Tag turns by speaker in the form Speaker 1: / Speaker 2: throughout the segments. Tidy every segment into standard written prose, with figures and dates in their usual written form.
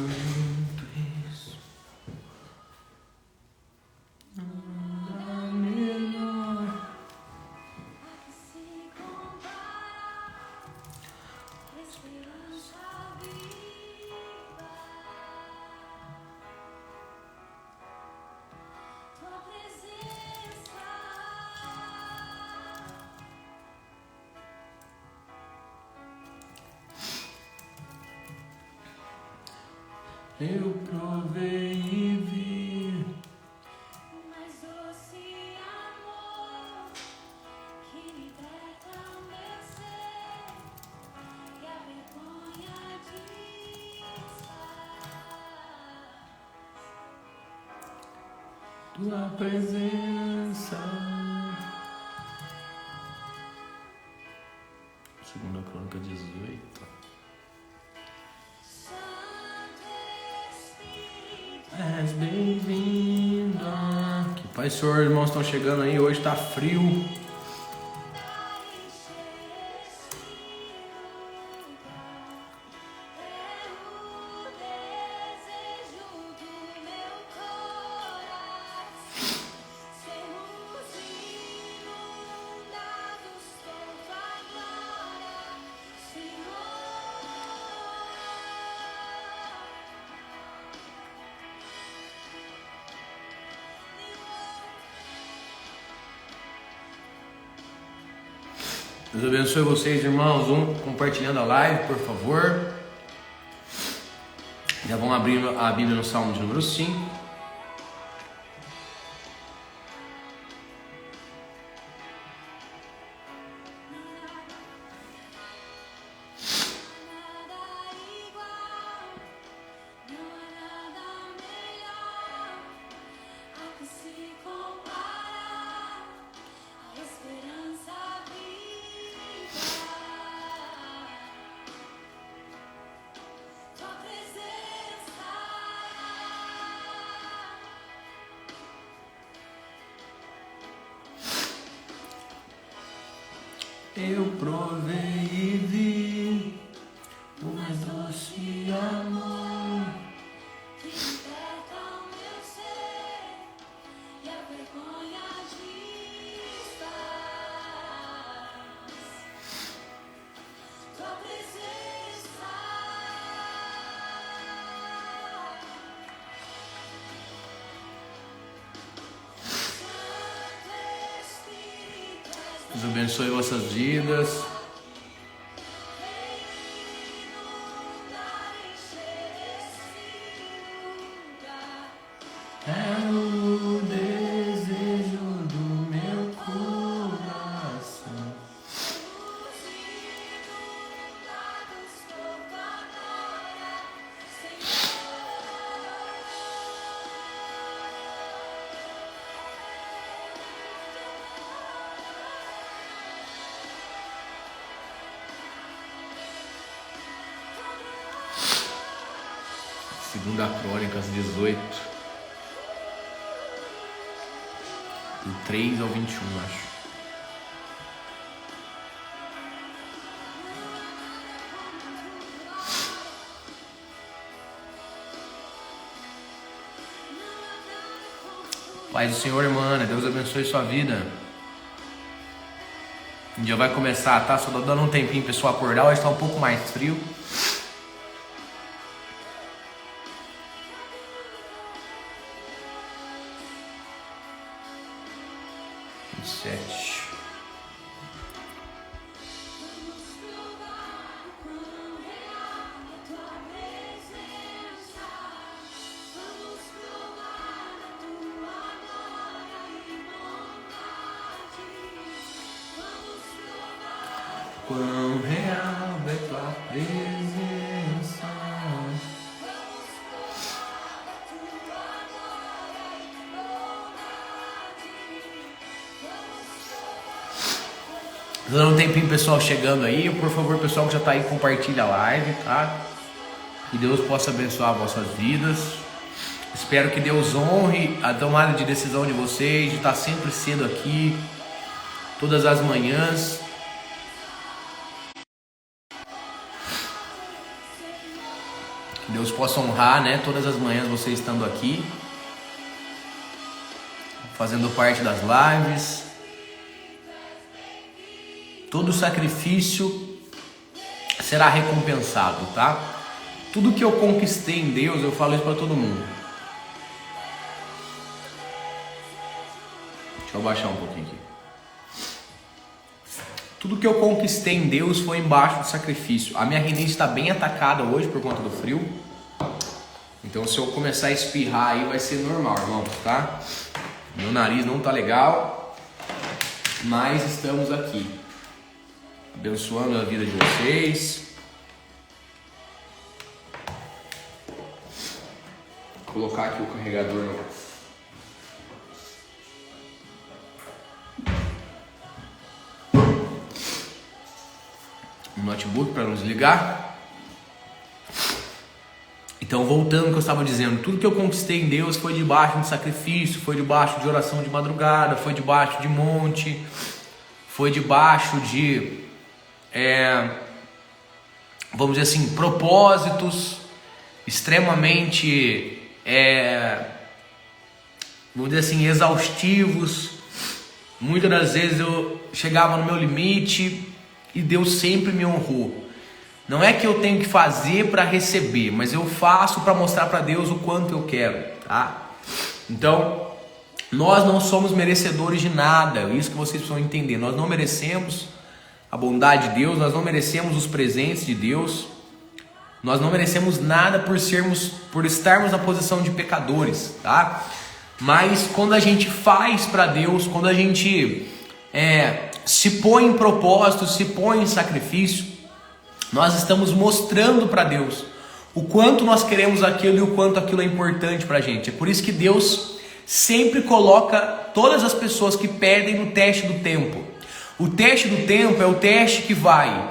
Speaker 1: muito isso. Nada melhor. Eu provei e vi
Speaker 2: o mais doce amor que liberta o meu ser e a vergonha desfaz.
Speaker 1: tua presença. Segunda Crônica 18. És bem-vinda. Que Pai, Senhor, irmãos estão chegando aí. Hoje tá frio. Deus abençoe vocês, irmãos. Compartilhando a live, por favor. Já vão abrir a Bíblia no Salmo de número 5. Eu provei e vi o mais doce amor
Speaker 2: Que liberta o meu ser e a vergonha desfaz. Tua presença. Santo Espírito,
Speaker 1: Deus abençoe vossas vidas. É o desejo do meu coração. Segunda Crônicas 18. Do 3 ao 21, acho. Paz do Senhor, irmã, Deus abençoe sua vida. O dia vai começar, tá? Só tô dando um tempinho pro pessoal acordar, hoje tá um pouco mais frio. Quão real é tua presença. Dando um tempinho, pessoal, chegando aí. Por favor, pessoal que já tá aí, compartilha a live, tá? Que Deus possa abençoar vossas vidas. Espero que Deus honre a tomada de decisão de vocês, de estar sempre cedo aqui, todas as manhãs. Que Deus possa honrar, né, todas as manhãs você estando aqui, fazendo parte das lives. Todo sacrifício será recompensado, tá? Tudo que eu conquistei em Deus, eu falo isso para todo mundo. Deixa eu baixar um pouquinho aqui. Tudo que eu conquistei em Deus foi embaixo do sacrifício. A minha rinite está bem atacada hoje por conta do frio. Então se eu começar a espirrar aí vai ser normal, irmãos, tá? Meu nariz não tá legal, mas estamos aqui, abençoando a vida de vocês. Vou colocar aqui o carregador no notebook para não desligar. Então, voltando ao que eu estava dizendo, tudo que eu conquistei em Deus foi debaixo de sacrifício, foi debaixo de oração de madrugada, foi debaixo de monte, foi debaixo de, vamos dizer assim, propósitos extremamente, vamos dizer assim, exaustivos. Muitas das vezes eu chegava no meu limite e Deus sempre me honrou. Não é que eu tenho que fazer para receber, mas eu faço para mostrar para Deus o quanto eu quero, tá? Então, nós não somos merecedores de nada, isso que vocês precisam entender. Nós não merecemos a bondade de Deus, nós não merecemos os presentes de Deus, nós não merecemos nada por estarmos na posição de pecadores, tá? Mas quando a gente faz para Deus, quando a gente se põe em propósito, se põe em sacrifício, nós estamos mostrando para Deus o quanto nós queremos aquilo e o quanto aquilo é importante para a gente. É por isso que Deus sempre coloca todas as pessoas que pedem no teste do tempo. O teste do tempo é o teste que vai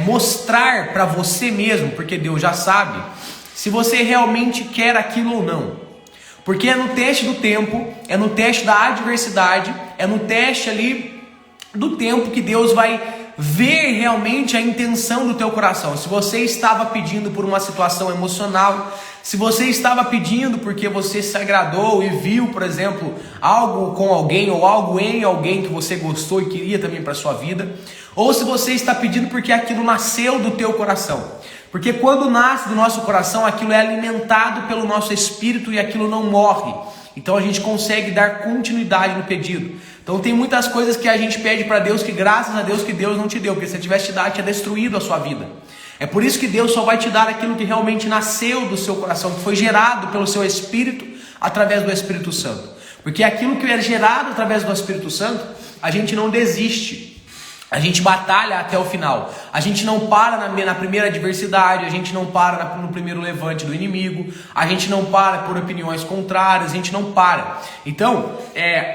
Speaker 1: mostrar para você mesmo, porque Deus já sabe, se você realmente quer aquilo ou não. Porque é no teste do tempo, é no teste da adversidade, é no teste ali do tempo que Deus vai ver realmente a intenção do teu coração. Se você estava pedindo por uma situação emocional, se você estava pedindo porque você se agradou e viu, por exemplo, algo com alguém ou algo em alguém que você gostou e queria também para sua vida, ou se você está pedindo porque aquilo nasceu do teu coração. Porque quando nasce do nosso coração, aquilo é alimentado pelo nosso espírito e aquilo não morre. Então a gente consegue dar continuidade no pedido. Então tem muitas coisas que a gente pede para Deus que graças a Deus que Deus não te deu, porque se Ele tivesse te dado, tinha destruído a sua vida. É por isso que Deus só vai te dar aquilo que realmente nasceu do seu coração, que foi gerado pelo seu Espírito através do Espírito Santo. Porque aquilo que é gerado através do Espírito Santo, a gente não desiste. A gente batalha até o final. A gente não para na primeira adversidade, a gente não para no primeiro levante do inimigo, a gente não para por opiniões contrárias, a gente não para. Então,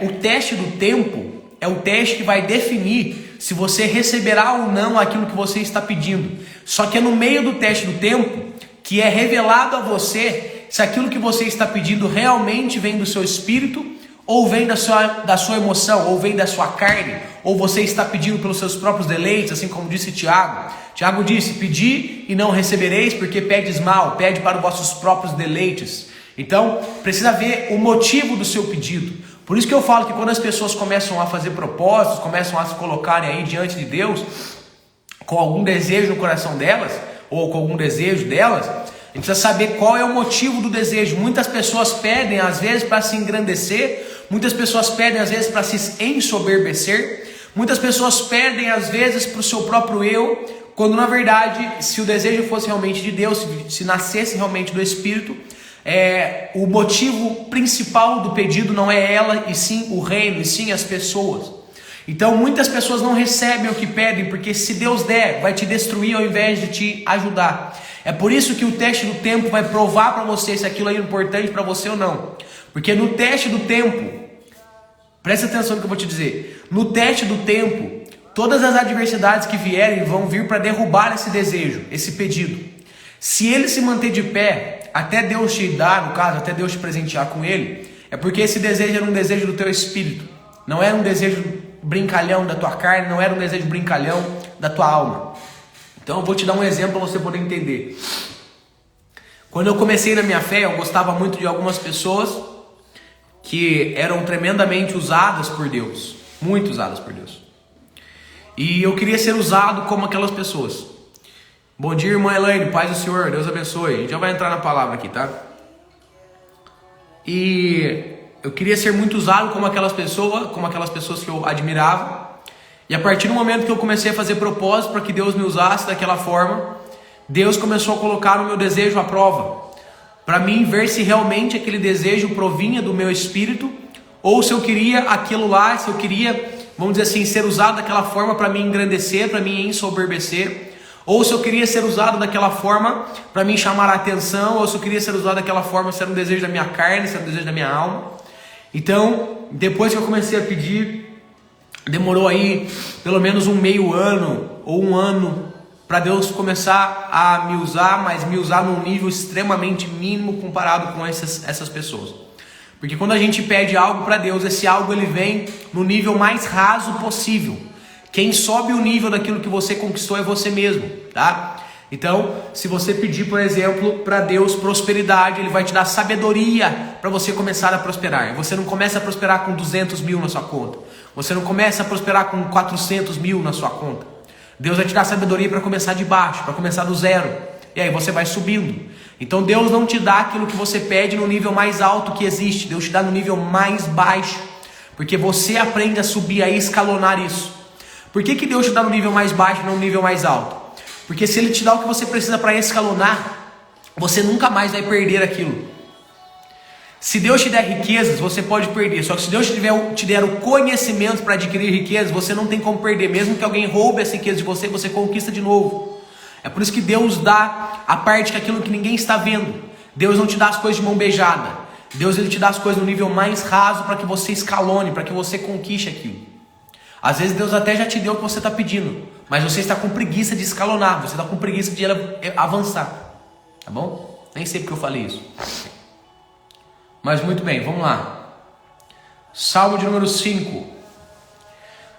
Speaker 1: o teste do tempo é o teste que vai definir se você receberá ou não aquilo que você está pedindo. Só que é no meio do teste do tempo que é revelado a você se aquilo que você está pedindo realmente vem do seu espírito, ou vem da sua emoção, ou vem da sua carne, ou você está pedindo pelos seus próprios deleites, assim como disse Tiago. Tiago disse, pedi e não recebereis, porque pedes mal, pede para os vossos próprios deleites. Então, precisa ver o motivo do seu pedido. Por isso que eu falo que quando as pessoas começam a fazer propósitos, começam a se colocarem aí diante de Deus, com algum desejo no coração delas, ou com algum desejo delas, a gente precisa saber qual é o motivo do desejo. Muitas pessoas pedem às vezes para se engrandecer, muitas pessoas pedem às vezes para se ensoberbecer, muitas pessoas pedem às vezes para o seu próprio eu, quando na verdade, se o desejo fosse realmente de Deus, se nascesse realmente do Espírito, o motivo principal do pedido não é ela, e sim o reino, e sim as pessoas. Então muitas pessoas não recebem o que pedem, porque se Deus der, vai te destruir ao invés de te ajudar. É por isso que o teste do tempo vai provar para você se aquilo é importante para você ou não. Porque no teste do tempo, presta atenção no que eu vou te dizer, no teste do tempo, todas as adversidades que vierem vão vir para derrubar esse desejo, esse pedido. Se ele se manter de pé, até Deus te dar, no caso, até Deus te presentear com ele, é porque esse desejo era um desejo do teu espírito, não era um desejo brincalhão da tua carne, não era um desejo brincalhão da tua alma. Então eu vou te dar um exemplo para você poder entender. Quando eu comecei na minha fé, eu gostava muito de algumas pessoas que eram tremendamente usadas por Deus, muito usadas por Deus. E eu queria ser usado como aquelas pessoas. Bom dia, irmã Elaine, paz do Senhor, Deus abençoe. A gente já vai entrar na palavra aqui, tá? E eu queria ser muito usado como aquelas pessoas que eu admirava. E a partir do momento que eu comecei a fazer propósito para que Deus me usasse daquela forma, Deus começou a colocar o meu desejo à prova, para mim ver se realmente aquele desejo provinha do meu espírito, ou se eu queria aquilo lá, se eu queria, vamos dizer assim, ser usado daquela forma para me engrandecer, para me ensoberbecer, ou se eu queria ser usado daquela forma para me chamar a atenção, ou se eu queria ser usado daquela forma, se era um desejo da minha carne, se era um desejo da minha alma. Então, depois que eu comecei a pedir, demorou aí pelo menos um meio ano ou um ano para Deus começar a me usar, mas me usar num nível extremamente mínimo comparado com essas pessoas. Porque quando a gente pede algo para Deus, esse algo ele vem no nível mais raso possível. Quem sobe o nível daquilo que você conquistou é você mesmo, tá? Então, se você pedir, por exemplo, para Deus prosperidade, Ele vai te dar sabedoria para você começar a prosperar. Você não começa a prosperar com 200 mil na sua conta. Você não começa a prosperar com 400 mil na sua conta. Deus vai te dar sabedoria para começar de baixo, para começar do zero. E aí você vai subindo. Então Deus não te dá aquilo que você pede no nível mais alto que existe. Deus te dá no nível mais baixo. Porque você aprende a subir, a escalonar isso. Por que Deus te dá no nível mais baixo e não no nível mais alto? Porque se Ele te dá o que você precisa para escalonar, você nunca mais vai perder aquilo. Se Deus te der riquezas, você pode perder. Só que se Deus te der o conhecimento para adquirir riquezas, você não tem como perder. Mesmo que alguém roube essa riqueza de você, você conquista de novo. É por isso que Deus dá a parte que aquilo que ninguém está vendo. Deus não te dá as coisas de mão beijada. Deus ele te dá as coisas no nível mais raso para que você escalone, para que você conquiste aquilo. Às vezes Deus até já te deu o que você está pedindo, mas você está com preguiça de escalonar, você está com preguiça de avançar. Tá bom? Nem sei porque eu falei isso. Mas muito bem, vamos lá. Salmo de número 5.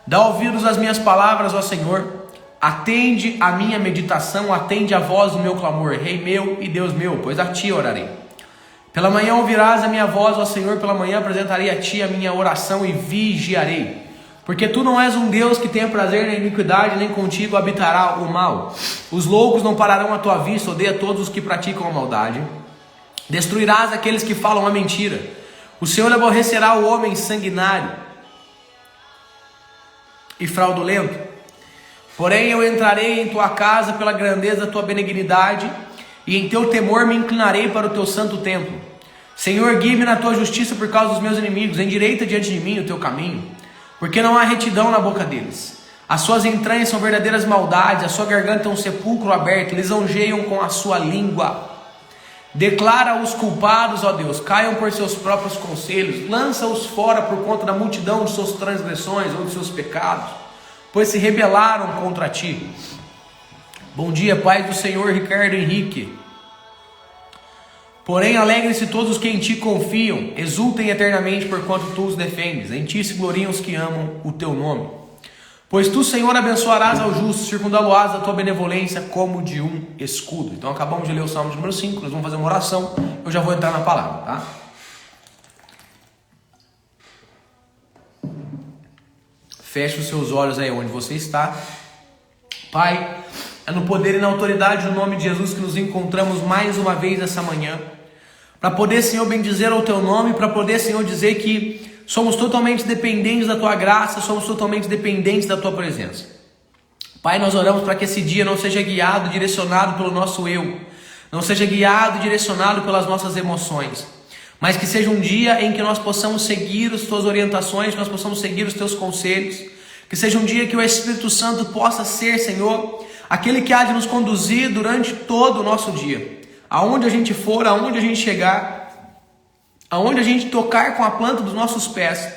Speaker 1: Dá ouvidos às minhas palavras, ó Senhor. Atende a minha meditação, atende a voz do meu clamor. Rei meu e Deus meu, pois a Ti orarei. Pela manhã ouvirás a minha voz, ó Senhor. Pela manhã apresentarei a Ti a minha oração e vigiarei. Porque Tu não és um Deus que tenha prazer na iniquidade, nem contigo habitará o mal. Os loucos não pararão à Tua vista, odeia todos os que praticam a maldade. Destruirás aqueles que falam a mentira. O Senhor aborrecerá o homem sanguinário e fraudulento. Porém eu entrarei em tua casa pela grandeza da tua benignidade, e em teu temor me inclinarei para o teu santo templo. Senhor, guie-me na tua justiça por causa dos meus inimigos, endireita diante de mim o teu caminho, porque não há retidão na boca deles. As suas entranhas são verdadeiras maldades, a sua garganta é um sepulcro aberto, lisonjeiam com a sua língua. Declara os culpados, ó Deus, caiam por seus próprios conselhos, lança-os fora por conta da multidão de suas transgressões ou de seus pecados, pois se rebelaram contra Ti. Bom dia, Pai do Senhor Ricardo Henrique. Porém, alegrem-se todos os que em Ti confiam, exultem eternamente porquanto Tu os defendes, em Ti se gloriam os que amam o Teu nome. Pois Tu, Senhor, abençoarás ao justo, circundá-lo-ás da Tua benevolência como de um escudo. Então acabamos de ler o Salmo de número 5, nós vamos fazer uma oração, eu já vou entrar na palavra, tá? Feche os seus olhos aí onde você está. Pai, é no poder e na autoridade do nome de Jesus que nos encontramos mais uma vez essa manhã, para poder, Senhor, bendizer ao Teu nome, para poder, Senhor, dizer que somos totalmente dependentes da Tua graça, somos totalmente dependentes da Tua presença. Pai, nós oramos para que esse dia não seja guiado, direcionado pelo nosso eu, não seja guiado, direcionado pelas nossas emoções, mas que seja um dia em que nós possamos seguir as Tuas orientações, nós possamos seguir os Teus conselhos, que seja um dia que o Espírito Santo possa ser, Senhor, aquele que há de nos conduzir durante todo o nosso dia, aonde a gente for, aonde a gente chegar, aonde a gente tocar com a planta dos nossos pés,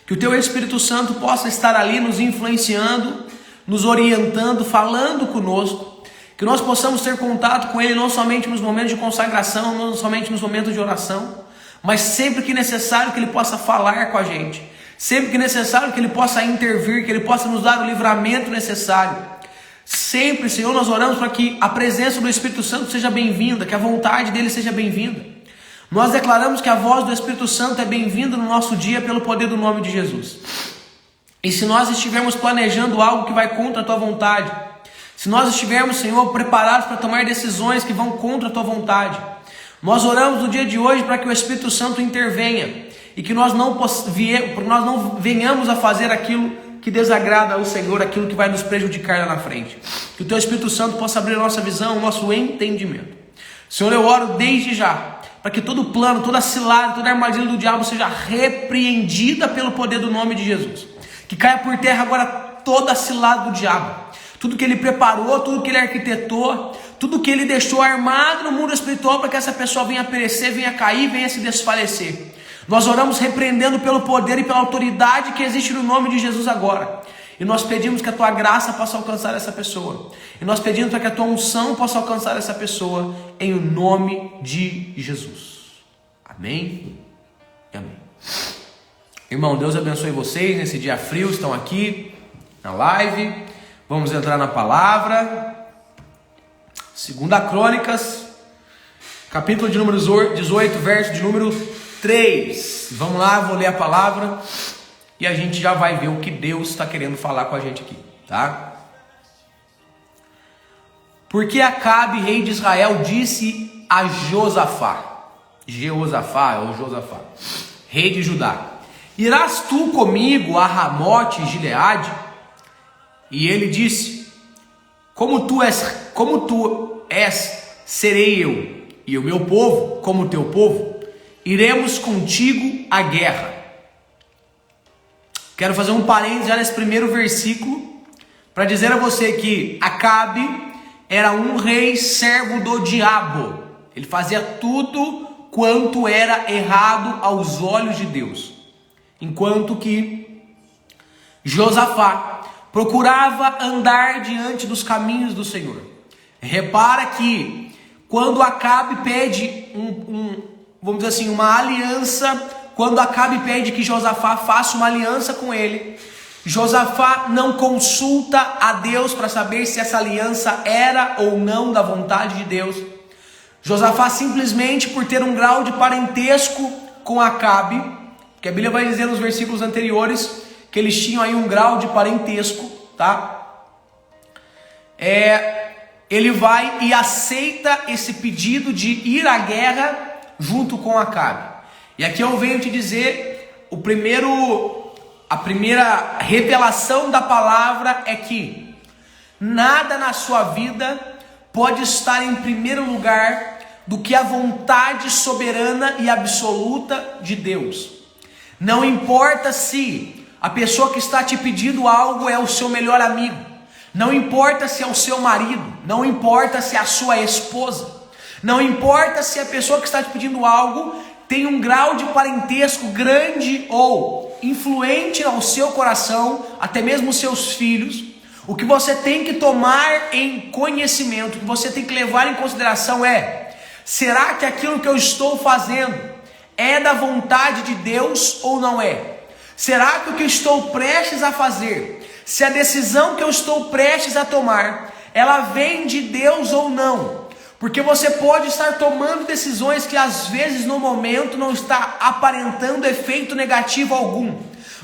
Speaker 1: que o Teu Espírito Santo possa estar ali nos influenciando, nos orientando, falando conosco, que nós possamos ter contato com Ele não somente nos momentos de consagração, não somente nos momentos de oração, mas sempre que necessário que Ele possa falar com a gente, sempre que necessário que Ele possa intervir, que Ele possa nos dar o livramento necessário, Sempre, Senhor, nós oramos para que a presença do Espírito Santo seja bem-vinda, que a vontade dele seja bem-vinda. Nós declaramos que a voz do Espírito Santo é bem-vinda no nosso dia pelo poder do nome de Jesus. E se nós estivermos planejando algo que vai contra a tua vontade, se nós estivermos, Senhor, preparados para tomar decisões que vão contra a tua vontade, nós oramos no dia de hoje para que o Espírito Santo intervenha e que nós não venhamos a fazer aquilo que desagrada ao Senhor, aquilo que vai nos prejudicar lá na frente. Que o teu Espírito Santo possa abrir a nossa visão, o nosso entendimento. Senhor, eu oro desde já para que todo plano, toda cilada, toda armadilha do diabo seja repreendida pelo poder do nome de Jesus. Que caia por terra agora toda a cilada do diabo. Tudo que ele preparou, tudo que ele arquitetou, tudo que ele deixou armado no mundo espiritual para que essa pessoa venha perecer, venha cair, venha se desfalecer. Nós oramos repreendendo pelo poder e pela autoridade que existe no nome de Jesus agora. E nós pedimos que a tua graça possa alcançar essa pessoa. E nós pedimos para que a tua unção possa alcançar essa pessoa em o nome de Jesus. Amém? Amém. Irmão, Deus abençoe vocês nesse dia frio, estão aqui na live. Vamos entrar na palavra. 2 Crônicas, capítulo de número 18, verso de número 3. Vamos lá, vou ler a palavra e a gente já vai ver o que Deus está querendo falar com a gente aqui, tá? Porque Acabe, rei de Israel, disse a Josafá, rei de Judá: irás tu comigo a Ramote Gileade? E ele disse: como tu és, serei eu, e o meu povo como o teu povo, iremos contigo à guerra. Quero fazer um parênteses já nesse primeiro versículo, para dizer a você que Acabe era um rei servo do diabo. Ele fazia tudo quanto era errado aos olhos de Deus, enquanto que Josafá procurava andar diante dos caminhos do Senhor. Repara que quando Acabe pede vamos dizer assim, uma aliança, quando Acabe pede que Josafá faça uma aliança com ele, Josafá não consulta a Deus para saber se essa aliança era ou não da vontade de Deus. Josafá simplesmente por ter um grau de parentesco com Acabe, que a Bíblia vai dizer nos versículos anteriores que eles tinham aí um grau de parentesco, tá? Ele vai e aceita esse pedido de ir à guerra junto com Acabe. E aqui eu venho te dizer, a primeira revelação da palavra é que nada na sua vida pode estar em primeiro lugar do que a vontade soberana e absoluta de Deus. Não importa se a pessoa que está te pedindo algo é o seu melhor amigo, não importa se é o seu marido, não importa se é a sua esposa, não importa se a pessoa que está te pedindo algo tem um grau de parentesco grande ou influente ao seu coração, até mesmo os seus filhos. O que você tem que tomar em conhecimento, o que você tem que levar em consideração é: será que aquilo que eu estou fazendo é da vontade de Deus ou não é? Será que o que estou prestes a fazer, se a decisão que eu estou prestes a tomar, ela vem de Deus ou não? Porque você pode estar tomando decisões que às vezes no momento não está aparentando efeito negativo algum,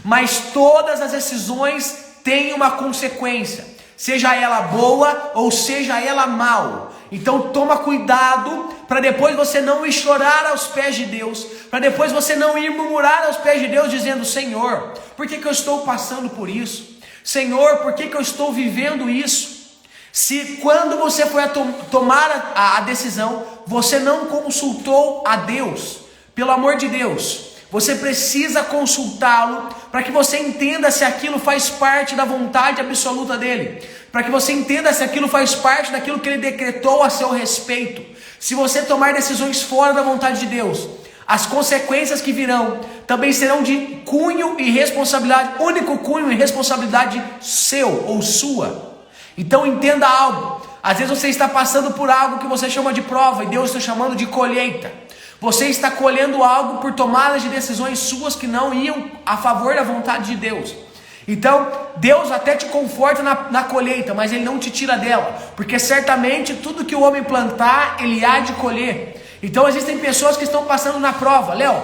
Speaker 1: mas todas as decisões têm uma consequência, seja ela boa ou seja ela mal. Então toma cuidado para depois você não ir chorar aos pés de Deus, para depois você não ir murmurar aos pés de Deus dizendo: Senhor, por que eu estou passando por isso? Senhor, por que eu estou vivendo isso? Se quando você foi tomar a decisão, você não consultou a Deus, pelo amor de Deus, você precisa consultá-lo para que você entenda se aquilo faz parte da vontade absoluta dele, para que você entenda se aquilo faz parte daquilo que ele decretou a seu respeito. Se você tomar decisões fora da vontade de Deus, as consequências que virão também serão de cunho e responsabilidade, único cunho e responsabilidade seu ou sua. Então entenda algo: às vezes você está passando por algo que você chama de prova e Deus está chamando de colheita. Você está colhendo algo por tomadas de decisões suas que não iam a favor da vontade de Deus. Então, Deus até te conforta na colheita, mas Ele não te tira dela, porque certamente tudo que o homem plantar, ele há de colher. Então, existem pessoas que estão passando na prova. Léo,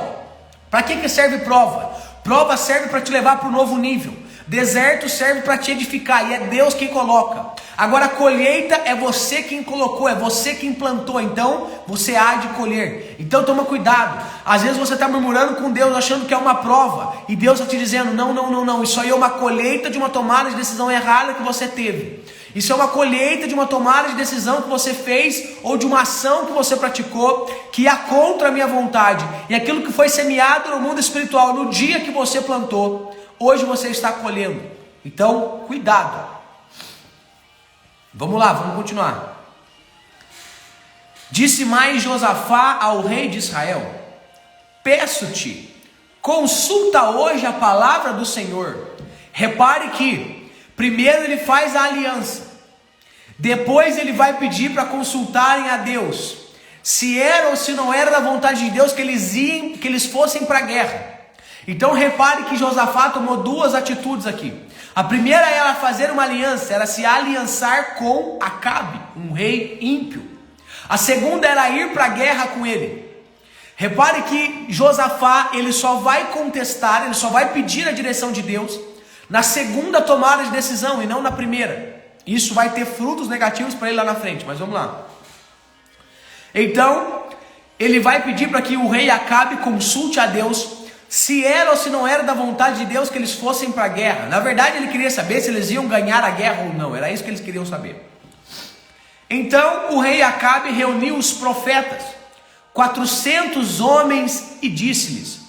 Speaker 1: para que serve prova? Prova serve para te levar para um novo nível. Deserto serve para te edificar, e é Deus quem coloca. Agora a colheita é você quem colocou, é você quem plantou, então você há de colher. Então toma cuidado. Às vezes você está murmurando com Deus, achando que é uma prova, e Deus está te dizendo, não, isso aí é uma colheita de uma tomada de decisão errada que você teve. Isso é uma colheita de uma tomada de decisão que você fez, ou de uma ação que você praticou, que ia contra a minha vontade. E aquilo que foi semeado no mundo espiritual, no dia que você plantou, hoje você está colhendo. Então, cuidado. Vamos lá, vamos continuar. Disse mais Josafá ao rei de Israel: peço-te, consulta hoje a palavra do Senhor. Repare que primeiro ele faz a aliança, depois ele vai pedir para consultarem a Deus, se era ou se não era da vontade de Deus que eles fossem para a guerra. Então repare que Josafá tomou duas atitudes aqui. A primeira era fazer uma aliança, era se aliançar com Acabe, um rei ímpio. A segunda era ir para a guerra com ele. Repare que Josafá, ele só vai contestar, ele só vai pedir a direção de Deus na segunda tomada de decisão e não na primeira. Isso vai ter frutos negativos para ele lá na frente, mas vamos lá. Então, ele vai pedir para que o rei Acabe consulte a Deus se era ou se não era da vontade de Deus que eles fossem para a guerra. Na verdade, ele queria saber se eles iam ganhar a guerra ou não. Era isso que eles queriam saber. Então, o rei Acabe reuniu os profetas, 400 homens, e disse-lhes: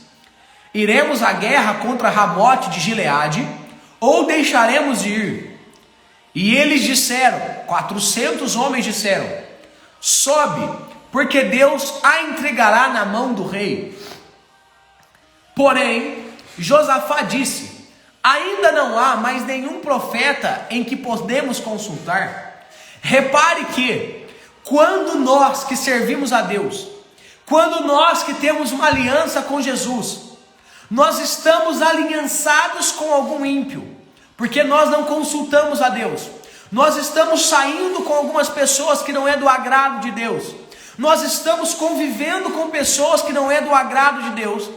Speaker 1: iremos à guerra contra Ramote de Gileade, ou deixaremos de ir? E eles disseram, 400 homens disseram: sobe, porque Deus a entregará na mão do rei. Porém, Josafá disse: ainda não há mais nenhum profeta em que podemos consultar. Repare que, quando nós que servimos a Deus, quando nós que temos uma aliança com Jesus, nós estamos aliançados com algum ímpio, porque nós não consultamos a Deus. Nós estamos saindo com algumas pessoas que não é do agrado de Deus. Nós estamos convivendo com pessoas que não é do agrado de Deus.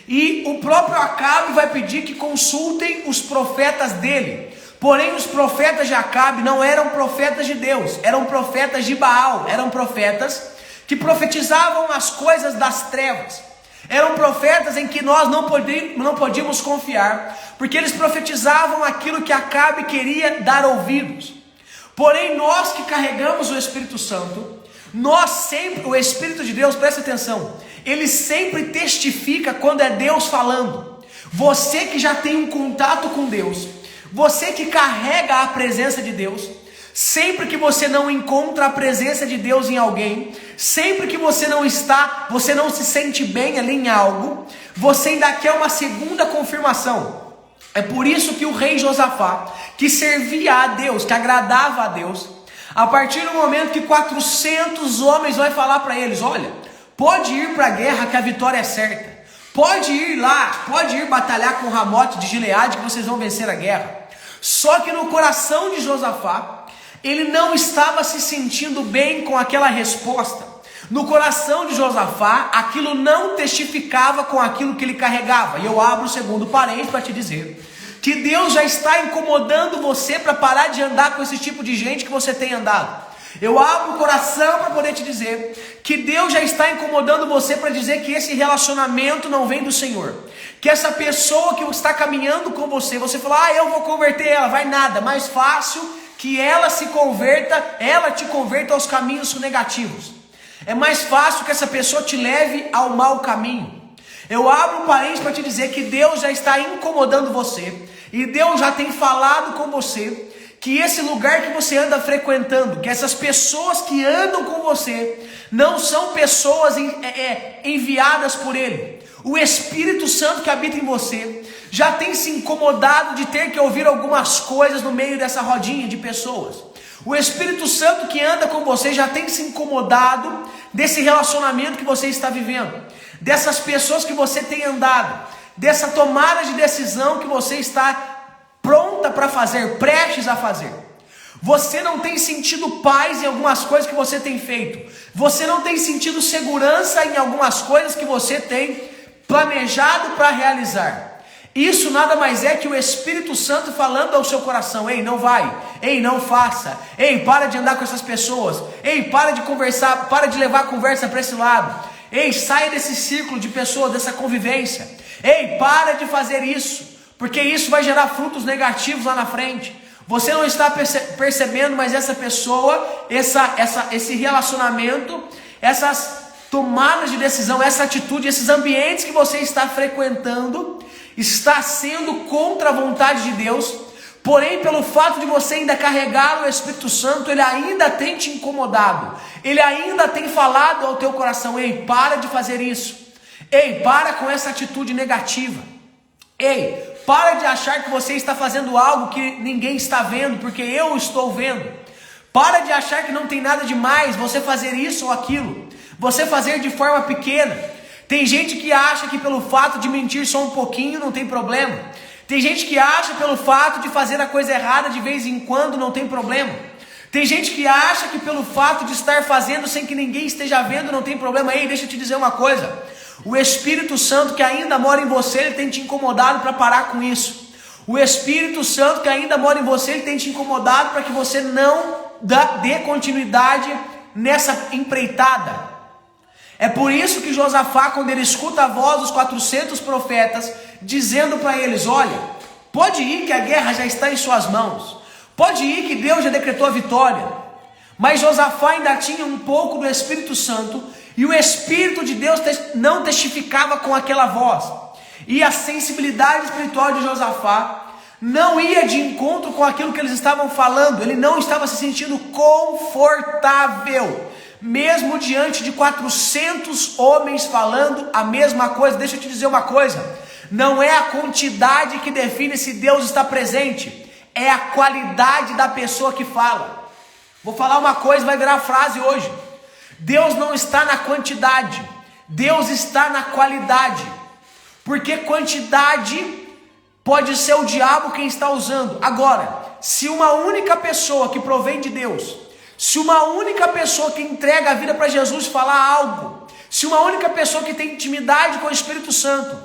Speaker 1: E o próprio Acabe vai pedir que consultem os profetas dele. Porém, os profetas de Acabe não eram profetas de Deus, eram profetas de Baal, eram profetas que profetizavam as coisas das trevas. Eram profetas em que nós não podíamos confiar, porque eles profetizavam aquilo que Acabe queria dar ouvidos. Porém, nós que carregamos o Espírito Santo, nós sempre, o Espírito de Deus, presta atenção, ele sempre testifica quando é Deus falando. Você que já tem um contato com Deus, você que carrega a presença de Deus, sempre que você não encontra a presença de Deus em alguém, sempre que você não se sente bem ali em algo, você ainda quer uma segunda confirmação. É por isso que o rei Josafá, que servia a Deus, que agradava a Deus, a partir do momento que 400 homens vai falar para eles: olha, pode ir para a guerra que a vitória é certa. Pode ir lá, pode ir batalhar com Ramote de Gileade que vocês vão vencer a guerra. Só que no coração de Josafá, ele não estava se sentindo bem com aquela resposta. No coração de Josafá, aquilo não testificava com aquilo que ele carregava. E eu abro o segundo parênteses para te dizer que Deus já está incomodando você para parar de andar com esse tipo de gente que você tem andado. Eu abro o coração para poder te dizer que Deus já está incomodando você para dizer que esse relacionamento não vem do Senhor. Que essa pessoa que está caminhando com você, você fala: eu vou converter ela, vai nada, mais fácil que ela se converta, ela te converta aos caminhos negativos. É mais fácil que essa pessoa te leve ao mau caminho. Eu abro um parênteses para te dizer que Deus já está incomodando você, e Deus já tem falado com você, que esse lugar que você anda frequentando, que essas pessoas que andam com você, não são pessoas enviadas por Ele. O Espírito Santo que habita em você, já tem se incomodado de ter que ouvir algumas coisas no meio dessa rodinha de pessoas. O Espírito Santo que anda com você já tem se incomodado desse relacionamento que você está vivendo, dessas pessoas que você tem andado, dessa tomada de decisão que você está pronta para fazer, prestes a fazer. Você não tem sentido paz em algumas coisas que você tem feito. Você não tem sentido segurança em algumas coisas que você tem planejado para realizar. Isso nada mais é que o Espírito Santo falando ao seu coração: ei, não vai, ei, não faça, ei, para de andar com essas pessoas, ei, para de conversar, para de levar a conversa para esse lado, ei, saia desse círculo de pessoas, dessa convivência, ei, para de fazer isso, porque isso vai gerar frutos negativos lá na frente. Você não está percebendo, mas essa pessoa, esse relacionamento, essas tomadas de decisão, essa atitude, esses ambientes que você está frequentando, está sendo contra a vontade de Deus. Porém, pelo fato de você ainda carregar o Espírito Santo, ele ainda tem te incomodado, ele ainda tem falado ao teu coração: ei, para de fazer isso, ei, para com essa atitude negativa, ei, para de achar que você está fazendo algo que ninguém está vendo, porque eu estou vendo. Para de achar que não tem nada demais você fazer isso ou aquilo, você fazer de forma pequena. Tem gente que acha que pelo fato de mentir só um pouquinho não tem problema. Tem gente que acha pelo fato de fazer a coisa errada de vez em quando não tem problema. Tem gente que acha que pelo fato de estar fazendo sem que ninguém esteja vendo não tem problema. Ei, deixa eu te dizer uma coisa. O Espírito Santo que ainda mora em você, ele tem te incomodado para parar com isso. O Espírito Santo que ainda mora em você, ele tem te incomodado para que você não dê continuidade nessa empreitada. É por isso que Josafá, quando ele escuta a voz dos 400 profetas, dizendo para eles: olha, pode ir que a guerra já está em suas mãos, pode ir que Deus já decretou a vitória. Mas Josafá ainda tinha um pouco do Espírito Santo, e o Espírito de Deus não testificava com aquela voz, e a sensibilidade espiritual de Josafá não ia de encontro com aquilo que eles estavam falando. Ele não estava se sentindo confortável, mesmo diante de 400 homens falando a mesma coisa. Deixa eu te dizer uma coisa: não é a quantidade que define se Deus está presente, é a qualidade da pessoa que fala. Vou falar uma coisa, vai virar frase hoje. Deus não está na quantidade, Deus está na qualidade. Porque quantidade pode ser o diabo quem está usando. Agora, se uma única pessoa que provém de Deus, se uma única pessoa que entrega a vida para Jesus falar algo, se uma única pessoa que tem intimidade com o Espírito Santo,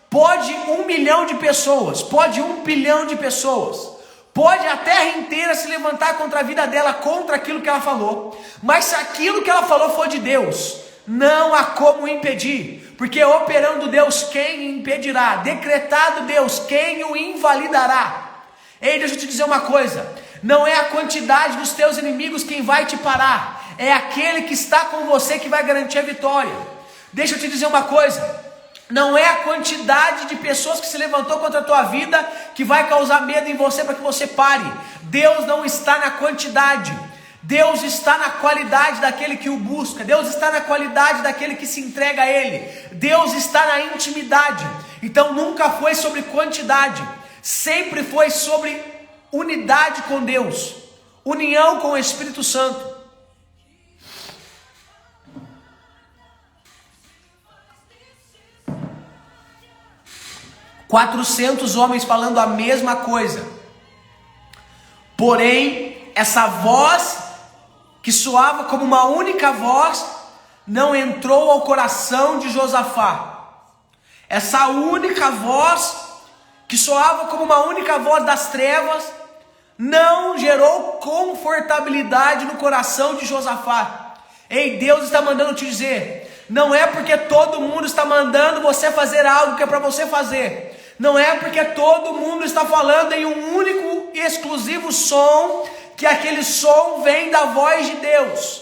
Speaker 1: pode 1 milhão de pessoas, pode 1 bilhão de pessoas, pode a terra inteira se levantar contra a vida dela, contra aquilo que ela falou. Mas se aquilo que ela falou for de Deus, não há como impedir, porque operando Deus, quem impedirá? Decretado Deus, quem o invalidará? Ei, deixa eu te dizer uma coisa: não é a quantidade dos teus inimigos quem vai te parar, é aquele que está com você que vai garantir a vitória. Deixa eu te dizer uma coisa: não é a quantidade de pessoas que se levantou contra a tua vida que vai causar medo em você para que você pare. Deus não está na quantidade, Deus está na qualidade daquele que o busca, Deus está na qualidade daquele que se entrega a Ele, Deus está na intimidade. Então nunca foi sobre quantidade, sempre foi sobre unidade com Deus, união com o Espírito Santo. 400 homens falando a mesma coisa. Porém, essa voz que soava como uma única voz não entrou ao coração de Josafá. Essa única voz que soava como uma única voz das trevas não gerou confortabilidade no coração de Josafá. Ei, Deus está mandando te dizer: não é porque todo mundo está mandando você fazer algo que é para você fazer, não é porque todo mundo está falando em um único e exclusivo som, que aquele som vem da voz de Deus.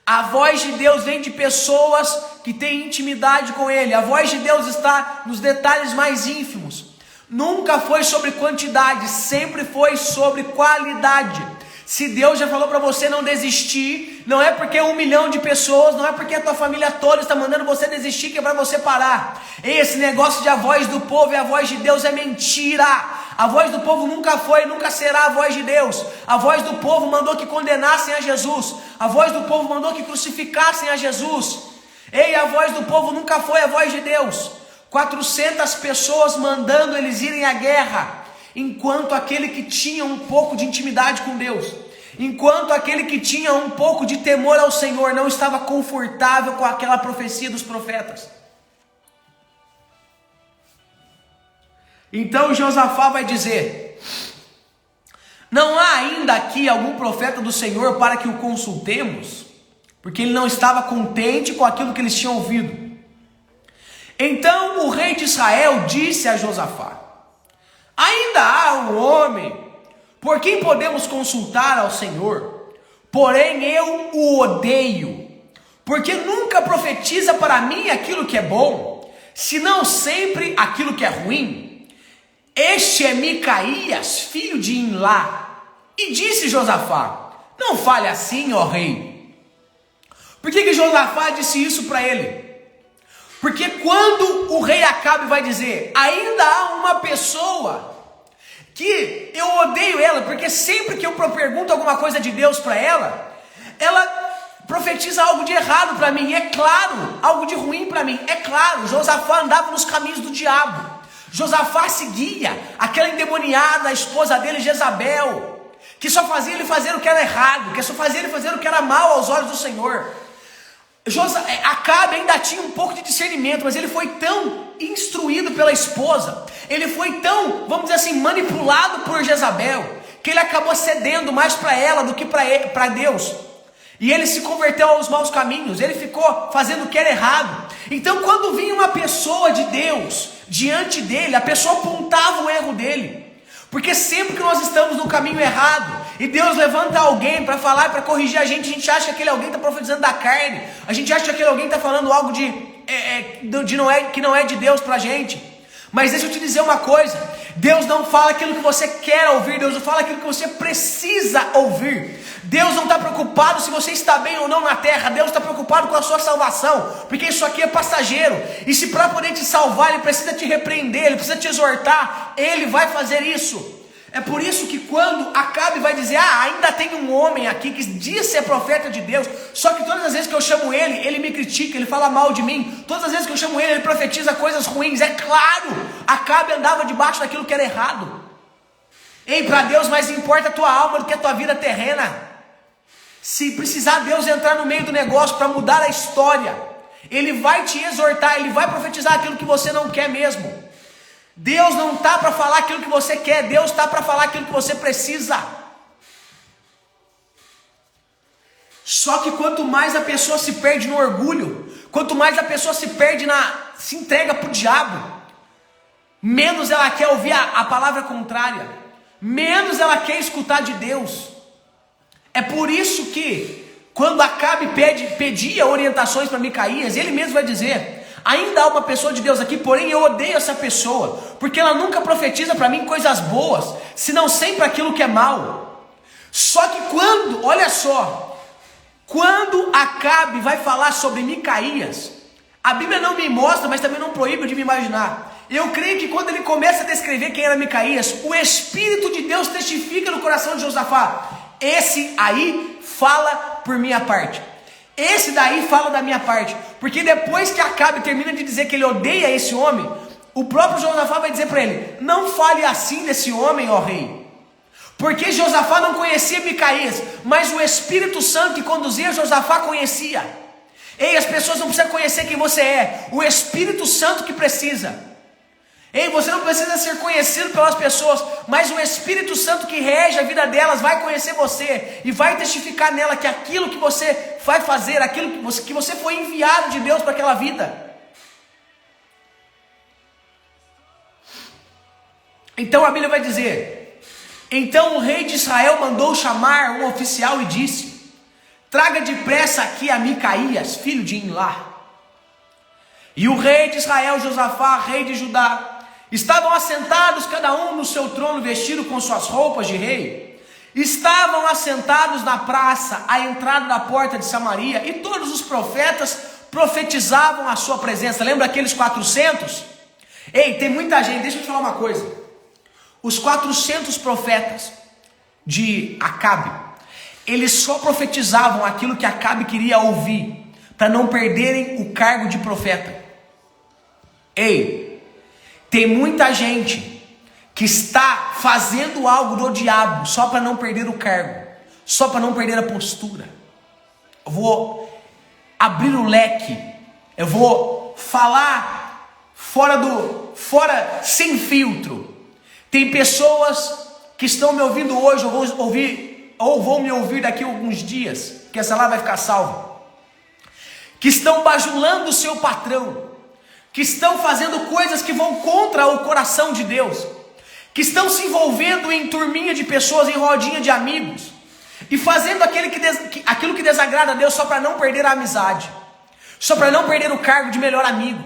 Speaker 1: A voz de Deus vem de pessoas que têm intimidade com Ele. A voz de Deus está nos detalhes mais ínfimos. Nunca foi sobre quantidade, sempre foi sobre qualidade. Se Deus já falou para você não desistir, não é porque 1 milhão de pessoas, não é porque a tua família toda está mandando você desistir que é para você parar. Esse negócio de a voz do povo e a voz de Deus é mentira. A voz do povo nunca foi e nunca será a voz de Deus. A voz do povo mandou que condenassem a Jesus. A voz do povo mandou que crucificassem a Jesus. Ei, a voz do povo nunca foi a voz de Deus. 400 pessoas mandando eles irem à guerra. enquanto aquele que tinha um pouco de intimidade com Deus, enquanto aquele que tinha um pouco de temor ao Senhor não estava confortável com aquela profecia dos profetas. Então Josafá vai dizer: não há ainda aqui algum profeta do Senhor para que o consultemos? Porque ele não estava contente com aquilo que eles tinham ouvido. Então o rei de Israel disse a Josafá: ainda há um homem por quem podemos consultar ao Senhor, porém eu o odeio, porque nunca profetiza para mim aquilo que é bom, senão sempre aquilo que é ruim. Este é Micaías, filho de Imlá. E disse Josafá: não fale assim, ó rei. Por que Josafá disse isso para ele? Porque quando o rei Acabe vai dizer: ainda há uma pessoa que eu odeio ela, porque sempre que eu pergunto alguma coisa de Deus para ela, ela profetiza algo de errado para mim, é claro, algo de ruim para mim, é claro. Josafá andava nos caminhos do diabo. Josafá seguia aquela endemoniada, a esposa dele, Jezabel, que só fazia ele fazer o que era errado, que só fazia ele fazer o que era mal aos olhos do Senhor. Acabe ainda tinha um pouco de discernimento, mas ele foi tão instruído pela esposa, ele foi tão, vamos dizer assim, manipulado por Jezabel, que ele acabou cedendo mais para ela do que para Deus. E ele se converteu aos maus caminhos, ele ficou fazendo o que era errado. Então quando vinha uma pessoa de Deus diante dele, a pessoa apontava o erro dele. Porque sempre que nós estamos no caminho errado, e Deus levanta alguém para falar e para corrigir a gente acha que aquele alguém está profetizando da carne, a gente acha que aquele alguém está falando algo que não é de Deus para a gente. Mas deixa eu te dizer uma coisa: Deus não fala aquilo que você quer ouvir, Deus não fala aquilo que você precisa ouvir. Deus não está preocupado se você está bem ou não na terra, Deus está preocupado com a sua salvação, porque isso aqui é passageiro. E se para poder te salvar Ele precisa te repreender, Ele precisa te exortar, Ele vai fazer isso. É por isso que quando Acabe vai dizer: ainda tem um homem aqui que diz ser profeta de Deus, só que todas as vezes que eu chamo ele, ele me critica, ele fala mal de mim, todas as vezes que eu chamo ele profetiza coisas ruins. É claro, Acabe andava debaixo daquilo que era errado. Ei, para Deus mais importa a tua alma do que a tua vida terrena. Se precisar Deus entrar no meio do negócio para mudar a história, Ele vai te exortar, Ele vai profetizar aquilo que você não quer mesmo. Deus não está para falar aquilo que você quer, Deus está para falar aquilo que você precisa. Só que quanto mais a pessoa se perde no orgulho, quanto mais a pessoa se entrega para o diabo, menos ela quer ouvir a palavra contrária, menos ela quer escutar de Deus. É por isso que quando Acabe pedia orientações para Micaías, ele mesmo vai dizer: ainda há uma pessoa de Deus aqui, porém eu odeio essa pessoa, porque ela nunca profetiza para mim coisas boas, senão sempre aquilo que é mal. Só que olha só, quando Acabe vai falar sobre Micaías, a Bíblia não me mostra, mas também não proíbe de me imaginar. Eu creio que quando ele começa a descrever quem era Micaías, o Espírito de Deus testifica no coração de Josafá: esse aí fala por minha parte. Esse daí fala da minha parte. Porque depois que Acabe termina de dizer que ele odeia esse homem, o próprio Josafá vai dizer para ele: não fale assim desse homem, ó rei. Porque Josafá não conhecia Micaías, mas o Espírito Santo que conduzia Josafá conhecia. Ei, as pessoas não precisam conhecer quem você é, o Espírito Santo que precisa. Ei, você não precisa ser conhecido pelas pessoas, mas o Espírito Santo que rege a vida delas vai conhecer você e vai testificar nela que aquilo que você vai fazer, aquilo que você foi enviado de Deus para aquela vida. Então a Bíblia vai dizer: então o rei de Israel mandou chamar um oficial e disse: traga depressa aqui a Micaías, filho de Imlá. E o rei de Israel, Josafá, rei de Judá, estavam assentados cada um no seu trono, vestido com suas roupas de rei. Estavam assentados na praça, à entrada da porta de Samaria, e todos os profetas profetizavam a sua presença. Lembra aqueles 400? Ei, tem muita gente, deixa eu te falar uma coisa. Os 400 profetas de Acabe, eles só profetizavam aquilo que Acabe queria ouvir, para não perderem o cargo de profeta. Ei, tem muita gente que está fazendo algo do diabo só para não perder o cargo, só para não perder a postura. Eu vou abrir o leque, eu vou falar fora sem filtro. Tem pessoas que estão me ouvindo hoje, ou vão me ouvir daqui a alguns dias, que essa lá vai ficar salva, que estão bajulando o seu patrão, que estão fazendo coisas que vão contra o coração de Deus, que estão se envolvendo em turminha de pessoas, em rodinha de amigos, e fazendo aquilo que desagrada a Deus só para não perder a amizade, só para não perder o cargo de melhor amigo,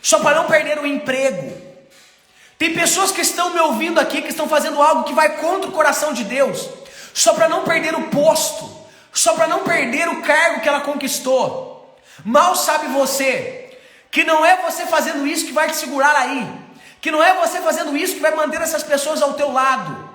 Speaker 1: só para não perder o emprego. Tem pessoas que estão me ouvindo aqui, que estão fazendo algo que vai contra o coração de Deus, só para não perder o posto, só para não perder o cargo que ela conquistou. Mal sabe você, que não é você fazendo isso que vai te segurar aí, que não é você fazendo isso que vai manter essas pessoas ao teu lado.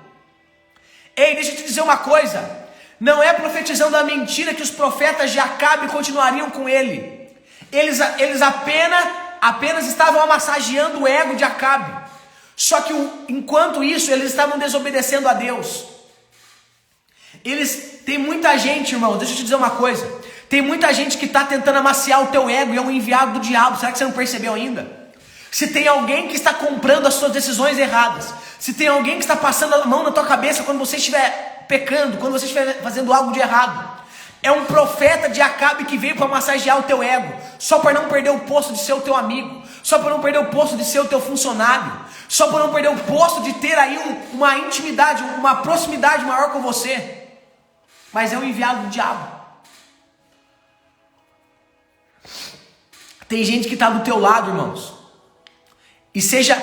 Speaker 1: Ei, deixa eu te dizer uma coisa, não é profetizando a mentira que os profetas de Acabe continuariam com ele. Eles apenas estavam massageando o ego de Acabe. Só que enquanto isso, eles estavam desobedecendo a Deus. Tem muita gente, irmão, deixa eu te dizer uma coisa. Tem muita gente que está tentando amaciar o teu ego e é um enviado do diabo. Será que você não percebeu ainda? Se tem alguém que está comprando as suas decisões erradas, se tem alguém que está passando a mão na tua cabeça quando você estiver pecando, quando você estiver fazendo algo de errado, é um profeta de Acabe que veio para massagear o teu ego, só para não perder o posto de ser o teu amigo, só para não perder o posto de ser o teu funcionário, só para não perder o posto de ter aí uma intimidade, uma proximidade maior com você. Mas é um enviado do diabo. Tem gente que está do teu lado, irmãos, e seja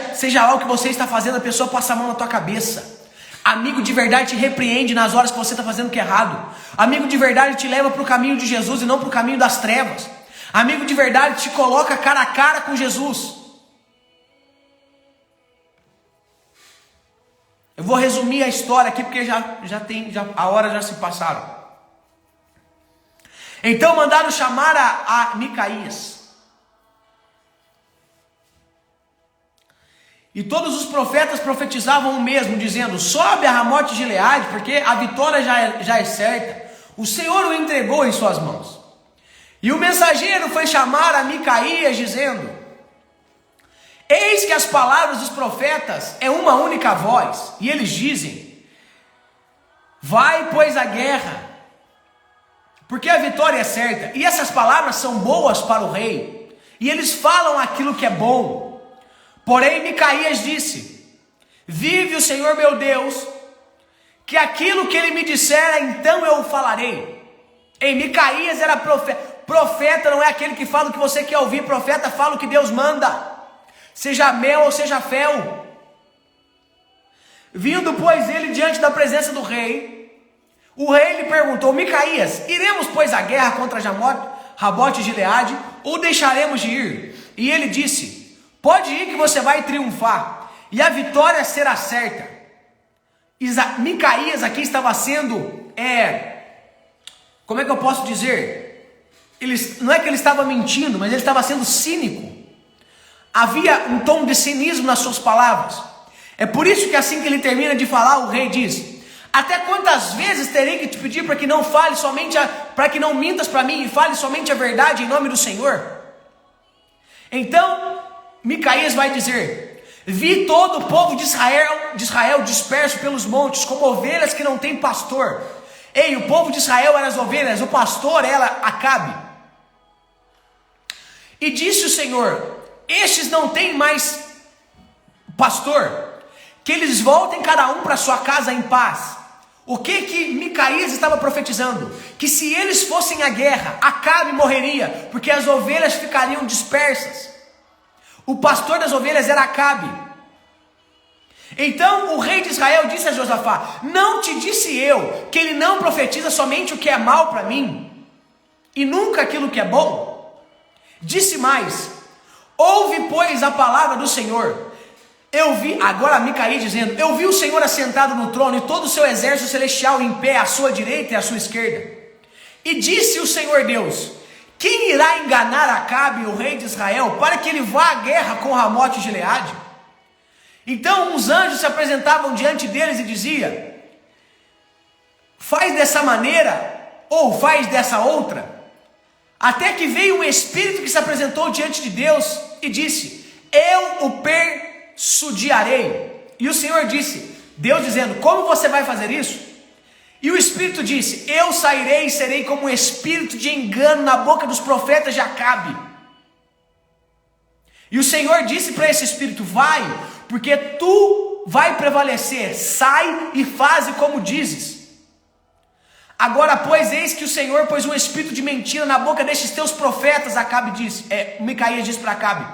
Speaker 1: lá o que você está fazendo, a pessoa passa a mão na tua cabeça. Amigo de verdade te repreende nas horas que você está fazendo o que é errado. Amigo de verdade te leva para o caminho de Jesus e não para o caminho das trevas. Amigo de verdade te coloca cara a cara com Jesus. Eu vou resumir a história aqui porque a hora já se passaram. Então mandaram chamar a Micaías. E todos os profetas profetizavam o mesmo, dizendo: sobe a Ramote de Gileade, porque a vitória já é certa. O Senhor o entregou em suas mãos. E o mensageiro foi chamar a Micaías, dizendo: eis que as palavras dos profetas é uma única voz. E eles dizem: vai, pois, a guerra, porque a vitória é certa. E essas palavras são boas para o rei, e eles falam aquilo que é bom. Porém Micaías disse: vive o Senhor meu Deus, que aquilo que ele me disser, então eu falarei. Ei, Micaías era profeta. Profeta não é aquele que fala o que você quer ouvir. Profeta fala o que Deus manda, seja mel ou seja fel. Vindo, pois, ele diante da presença do rei, o rei lhe perguntou: Micaías, iremos, pois, à guerra contra Ramote de Gileade, ou deixaremos de ir? E ele disse: pode ir, que você vai triunfar, e a vitória será certa. Micaías aqui estava sendo, como é que eu posso dizer? Não é que ele estava mentindo, mas ele estava sendo cínico. Havia um tom de cinismo nas suas palavras. É por isso que assim que ele termina de falar, o rei diz: até quantas vezes terei que te pedir para que não fale somente, para que não mintas para mim e fale somente a verdade em nome do Senhor? Então Micaías vai dizer: vi todo o povo de Israel disperso pelos montes, como ovelhas que não têm pastor. Ei, o povo de Israel eram as ovelhas, o pastor era Acabe. E disse o Senhor: estes não têm mais pastor, que eles voltem cada um para sua casa em paz. O que Micaías estava profetizando? Que se eles fossem à guerra, Acabe morreria, porque as ovelhas ficariam dispersas. O pastor das ovelhas era Acabe. Então o rei de Israel disse a Josafá: não te disse eu que ele não profetiza somente o que é mal para mim, e nunca aquilo que é bom? Disse mais: ouve, pois, a palavra do Senhor. Eu vi, agora Micaías dizendo: eu vi o Senhor assentado no trono, e todo o seu exército celestial em pé, à sua direita e à sua esquerda. E disse o Senhor Deus: quem irá enganar Acabe, o rei de Israel, para que ele vá à guerra com Ramote de Gileade? Então uns anjos se apresentavam diante deles e diziam: faz dessa maneira ou faz dessa outra. Até que veio um espírito que se apresentou diante de Deus e disse: eu o persuadirei. E o Senhor disse, Deus dizendo: como você vai fazer isso? E o espírito disse: eu sairei e serei como um espírito de engano na boca dos profetas de Acabe. E o Senhor disse para esse espírito: vai, porque tu vai prevalecer, sai e faze como dizes. Agora, pois, eis que o Senhor pôs um espírito de mentira na boca destes teus profetas, Micaías disse para Acabe.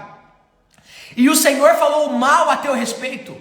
Speaker 1: E o Senhor falou mal a teu respeito.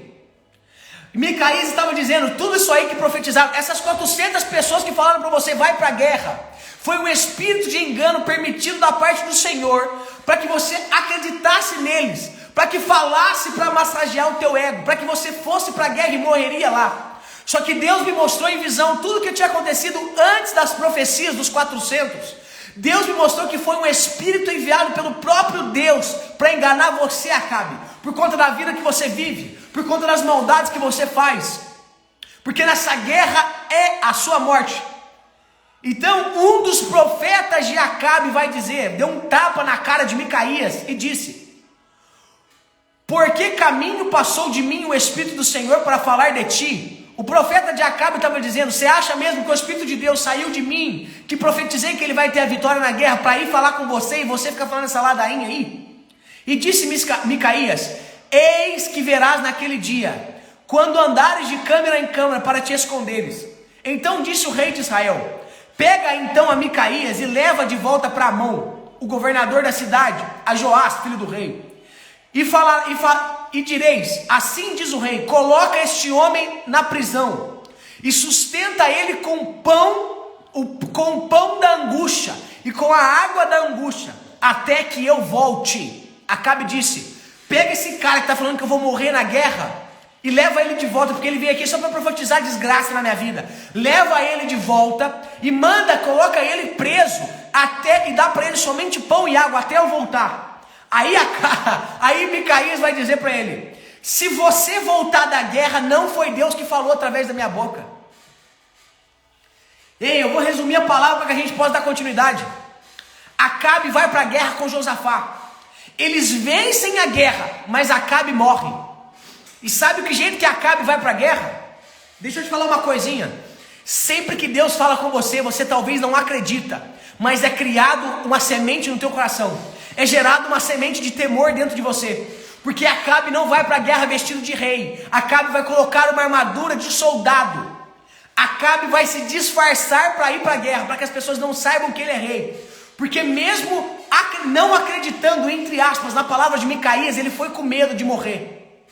Speaker 1: Micaías estava dizendo, tudo isso aí que profetizaram, essas 400 pessoas que falaram para você, vai para a guerra, foi um espírito de engano permitido da parte do Senhor, para que você acreditasse neles, para que falasse para massagear o teu ego, para que você fosse para a guerra e morreria lá. Só que Deus me mostrou em visão tudo o que tinha acontecido antes das profecias dos 400. Deus me mostrou que foi um espírito enviado pelo próprio Deus para enganar você, Acabe, por conta da vida que você vive, por conta das maldades que você faz, porque nessa guerra é a sua morte. Então um dos profetas de Acabe vai dizer, deu um tapa na cara de Micaías e disse: por que caminho passou de mim o Espírito do Senhor para falar de ti? O profeta de Acabe estava dizendo, você acha mesmo que o Espírito de Deus saiu de mim, que profetizei que ele vai ter a vitória na guerra, para ir falar com você e você fica falando essa ladainha aí? E disse Micaías: eis que verás naquele dia, quando andares de câmara em câmara para te esconderes. Então disse o rei de Israel: pega então a Micaías e leva de volta para Amon, o governador da cidade, a Joás, filho do rei. E direis, assim diz o rei, coloca este homem na prisão, e sustenta ele com o pão da angústia, e com a água da angústia, até que eu volte. Acabe disse, pega esse cara que está falando que eu vou morrer na guerra, e leva ele de volta, porque ele veio aqui só para profetizar desgraça na minha vida. Leva ele de volta, e coloca ele preso, e dá para ele somente pão e água, até eu voltar. Aí Micaías vai dizer para ele: se você voltar da guerra, não foi Deus que falou através da minha boca. Ei, eu vou resumir a palavra para que a gente possa dar continuidade. Acabe vai para a guerra com Josafá. Eles vencem a guerra, mas Acabe morre. E sabe que jeito que Acabe vai para a guerra? Deixa eu te falar uma coisinha. Sempre que Deus fala com você, você talvez não acredita, mas é criado uma semente no teu coração. É gerado uma semente de temor dentro de você. Porque Acabe não vai para a guerra vestido de rei. Acabe vai colocar uma armadura de soldado. Acabe vai se disfarçar para ir para a guerra, para que as pessoas não saibam que ele é rei. Porque mesmo não acreditando, entre aspas, na palavra de Micaías, ele foi com medo de morrer.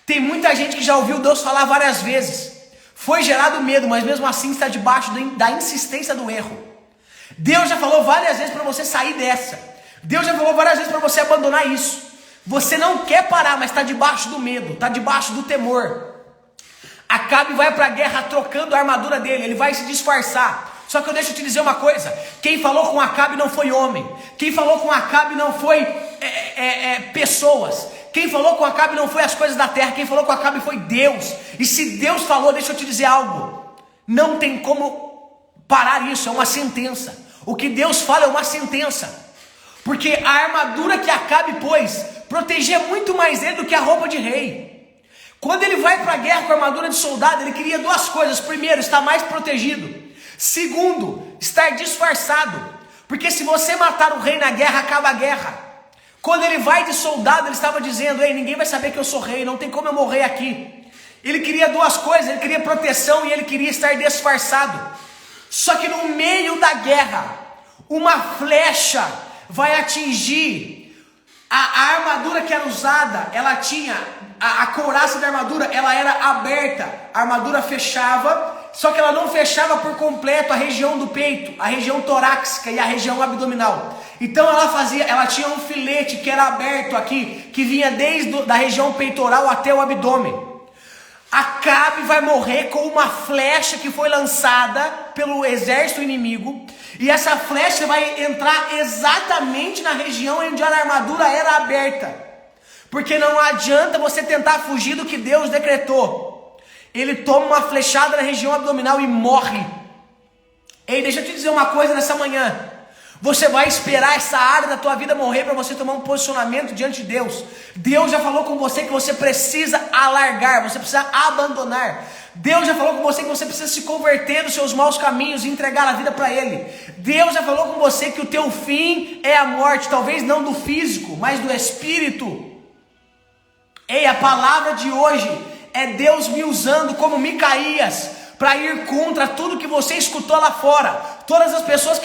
Speaker 1: Tem muita gente que já ouviu Deus falar várias vezes. Foi gerado medo, mas mesmo assim está debaixo da insistência do erro. Deus já falou várias vezes para você sair dessa. Deus já falou várias vezes para você abandonar isso. Você não quer parar, mas está debaixo do medo, está debaixo do temor. Acabe vai para a guerra trocando a armadura dele, ele vai se disfarçar. Só que eu deixo te dizer uma coisa, quem falou com Acabe não foi homem. Quem falou com Acabe não foi pessoas. Quem falou com Acabe não foi as coisas da terra. Quem falou com Acabe foi Deus. E se Deus falou, deixa eu te dizer algo, não tem como parar isso, é uma sentença. O que Deus fala é uma sentença. Porque a armadura que Acabe pôs protegia muito mais ele do que a roupa de rei. Quando ele vai para a guerra com a armadura de soldado, ele queria duas coisas. Primeiro, estar mais protegido. Segundo, estar disfarçado. Porque se você matar o rei na guerra, acaba a guerra. Quando ele vai de soldado, ele estava dizendo: ei, ninguém vai saber que eu sou rei, não tem como eu morrer aqui. Ele queria duas coisas, ele queria proteção e ele queria estar disfarçado. Só que no meio da guerra, uma flecha vai atingir a armadura que era usada. Ela tinha a couraça da armadura, ela era aberta, a armadura fechava, só que ela não fechava por completo a região do peito, a região torácica e a região abdominal. Então ela tinha um filete que era aberto aqui, que vinha desde da região peitoral até o abdômen. Acabe vai morrer com uma flecha que foi lançada pelo exército inimigo, e essa flecha vai entrar exatamente na região onde a armadura era aberta. Porque não adianta você tentar fugir do que Deus decretou. Ele toma uma flechada na região abdominal e morre. Ei, deixa eu te dizer uma coisa nessa manhã. Você vai esperar essa área da tua vida morrer para você tomar um posicionamento diante de Deus. Deus já falou com você que você precisa alargar, você precisa abandonar. Deus já falou com você que você precisa se converter dos seus maus caminhos e entregar a vida para Ele. Deus já falou com você que o teu fim é a morte, talvez não do físico, mas do espírito. Ei, a palavra de hoje é Deus me usando como Micaías para ir contra tudo que você escutou lá fora. Todas as pessoas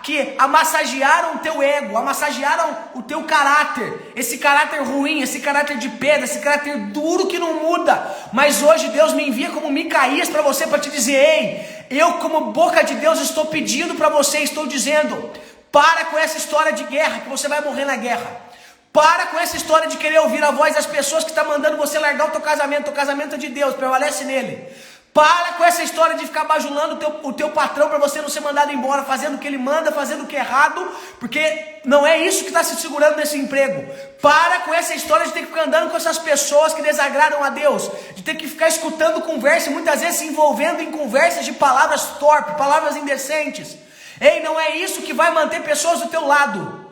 Speaker 1: que amassagearam o teu ego, amassagearam o teu caráter, esse caráter ruim, esse caráter de pedra, esse caráter duro que não muda. Mas hoje Deus me envia como Micaías para você, para te dizer: ei, eu como boca de Deus estou pedindo para você, estou dizendo, para com essa história de guerra, que você vai morrer na guerra. Para com essa história de querer ouvir a voz das pessoas que estão mandando você largar o teu casamento é de Deus, prevalece nele. Para com essa história de ficar bajulando o teu patrão para você não ser mandado embora, fazendo o que ele manda, fazendo o que é errado, porque não é isso que está se segurando nesse emprego. Para com essa história de ter que ficar andando com essas pessoas que desagradam a Deus, de ter que ficar escutando conversa e muitas vezes se envolvendo em conversas de palavras torpes, palavras indecentes. Ei, não é isso que vai manter pessoas do teu lado.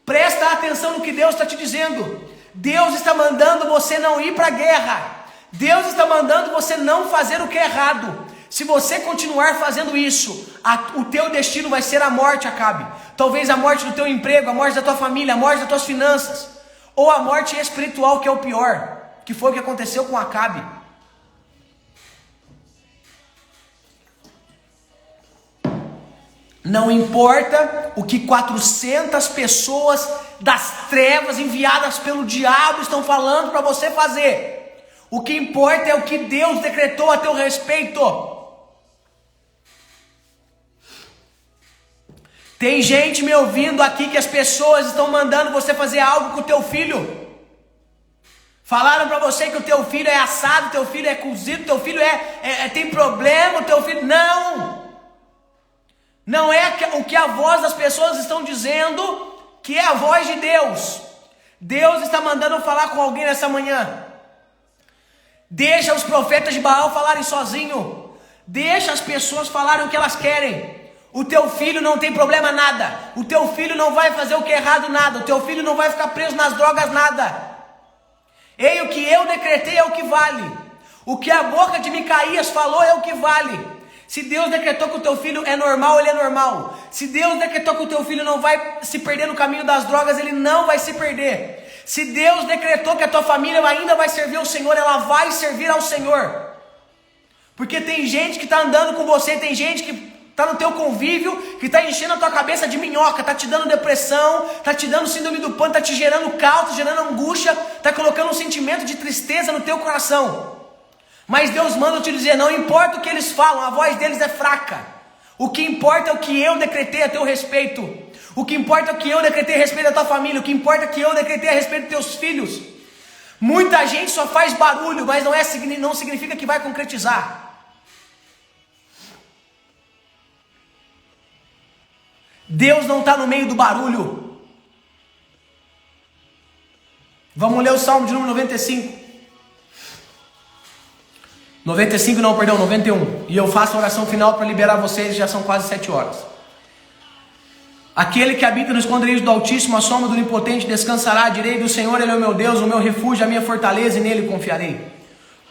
Speaker 1: Presta atenção no que Deus está te dizendo. Deus está mandando você não ir para a guerra. Deus está mandando você não fazer o que é errado. Se você continuar fazendo isso, o teu destino vai ser a morte, Acabe. Talvez a morte do teu emprego, a morte da tua família, a morte das tuas finanças, ou a morte espiritual, que é o pior, que foi o que aconteceu com Acabe. Não importa o que 400 pessoas das trevas enviadas pelo diabo estão falando para você fazer. O que importa é o que Deus decretou a teu respeito. Tem gente me ouvindo aqui que as pessoas estão mandando você fazer algo com o teu filho. Falaram para você que o teu filho é assado, o teu filho é cozido, o teu filho tem problema, o teu filho... Não é o que a voz das pessoas estão dizendo que é a voz de Deus. Deus está mandando falar com alguém nessa manhã. Deixa os profetas de Baal falarem sozinho. Deixa as pessoas falarem o que elas querem. O teu filho não tem problema nada. O teu filho não vai fazer o que é errado nada. O teu filho não vai ficar preso nas drogas nada. Ei, o que eu decretei é o que vale. O que a boca de Micaías falou é o que vale. Se Deus decretou que o teu filho é normal, ele é normal. Se Deus decretou que o teu filho não vai se perder no caminho das drogas, ele não vai se perder. Se Deus decretou que a tua família ainda vai servir ao Senhor, ela vai servir ao Senhor. Porque tem gente que está andando com você, tem gente que está no teu convívio, que está enchendo a tua cabeça de minhoca, está te dando depressão, está te dando síndrome do pânico, está te gerando caos, está gerando angústia, está colocando um sentimento de tristeza no teu coração. Mas Deus manda te dizer, não importa o que eles falam, a voz deles é fraca. O que importa é o que eu decretei a teu respeito. O que importa é o que eu decretei a respeito da tua família. O que importa é o que eu decretei a respeito dos teus filhos. Muita gente só faz barulho, mas não significa que vai concretizar. Deus não está no meio do barulho. Vamos ler o Salmo de número 95. 91. E eu faço a oração final para liberar vocês, já são quase 7 horas. Aquele que habita no esconderijo do Altíssimo, a sombra do Onipotente, descansará à direita do Senhor. Ele é o meu Deus, o meu refúgio, a minha fortaleza, e nele confiarei.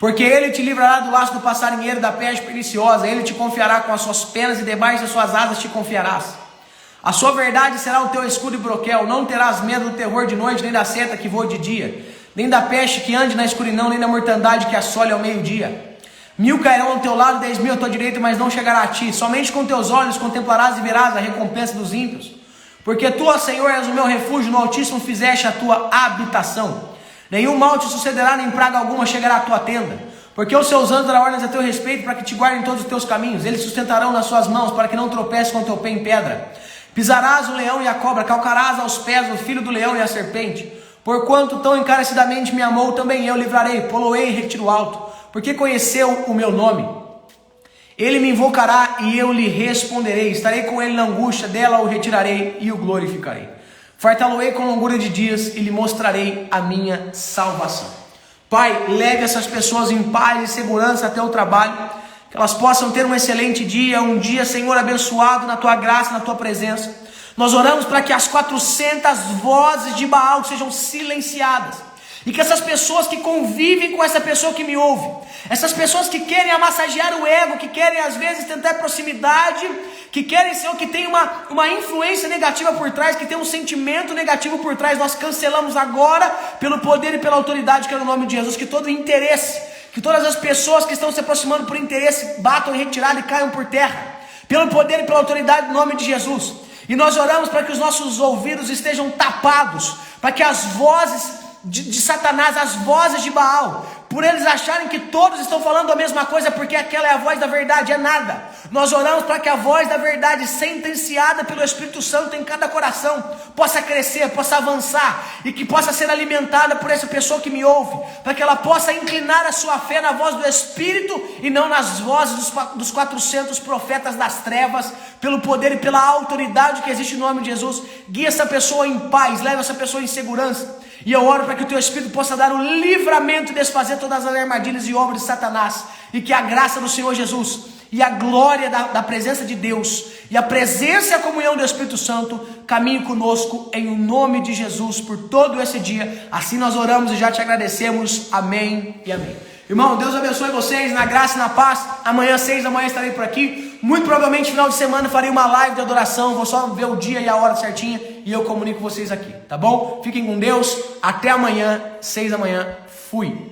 Speaker 1: Porque ele te livrará do laço do passarinheiro, da peste perniciosa. Ele te confiará com as suas penas, e debaixo das suas asas te confiarás. A sua verdade será o teu escudo e broquel. Não terás medo do terror de noite, nem da seta que voa de dia, nem da peste que ande na escuridão, nem da mortandade que assole ao meio-dia. 1000 cairão ao teu lado, 10.000 à tua direita, mas não chegará a ti. Somente com teus olhos contemplarás e verás a recompensa dos ímpios. Porque tu, ó Senhor, és o meu refúgio, no Altíssimo fizeste a tua habitação. Nenhum mal te sucederá, nem praga alguma chegará à tua tenda. Porque os seus anjos darão ordens a teu respeito, para que te guardem todos os teus caminhos. Eles sustentarão nas suas mãos, para que não tropeces com o teu pé em pedra. Pisarás o leão e a cobra, calcarás aos pés o filho do leão e a serpente. Porquanto tão encarecidamente me amou, também eu livrarei, poloei em retiro alto. Porque conheceu o meu nome. Ele me invocará e eu lhe responderei. Estarei com ele na angústia, dela o retirarei e o glorificarei. Fartá-lo-ei com longura de dias e lhe mostrarei a minha salvação. Pai, leve essas pessoas em paz e segurança até o trabalho, que elas possam ter um excelente dia, um dia, Senhor, abençoado na Tua graça, na Tua presença. Nós oramos para que as 400 vozes de Baal sejam silenciadas, e que essas pessoas que convivem com essa pessoa que me ouve, essas pessoas que querem amassagear o ego, que querem às vezes tentar proximidade, que querem, Senhor, que tem uma influência negativa por trás, que tem um sentimento negativo por trás, nós cancelamos agora, pelo poder e pela autoridade que é no nome de Jesus, que todo interesse, que todas as pessoas que estão se aproximando por interesse, batam em retirada e caiam por terra, pelo poder e pela autoridade no nome de Jesus. E nós oramos para que os nossos ouvidos estejam tapados, para que as vozes de Satanás, as vozes de Baal, por eles acharem que todos estão falando a mesma coisa, porque aquela é a voz da verdade, é nada. Nós oramos para que a voz da verdade, sentenciada pelo Espírito Santo em cada coração, possa crescer, possa avançar, e que possa ser alimentada por essa pessoa que me ouve, para que ela possa inclinar a sua fé na voz do Espírito, e não nas vozes dos 400 profetas das trevas, pelo poder e pela autoridade que existe no nome de Jesus. Guia essa pessoa em paz, leva essa pessoa em segurança. E eu oro para que o Teu Espírito possa dar o livramento e desfazer todas as armadilhas e obras de Satanás. E que a graça do Senhor Jesus e a glória da presença de Deus e a presença e a comunhão do Espírito Santo caminhe conosco em nome de Jesus por todo esse dia. Assim nós oramos e já Te agradecemos. Amém e amém. Irmão, Deus abençoe vocês na graça e na paz. Amanhã, 6 da manhã, estarei por aqui. Muito provavelmente, final de semana, farei uma live de adoração. Vou só ver o dia e a hora certinha e eu comunico vocês aqui, tá bom? Fiquem com Deus. Até amanhã, 6 da manhã. Fui.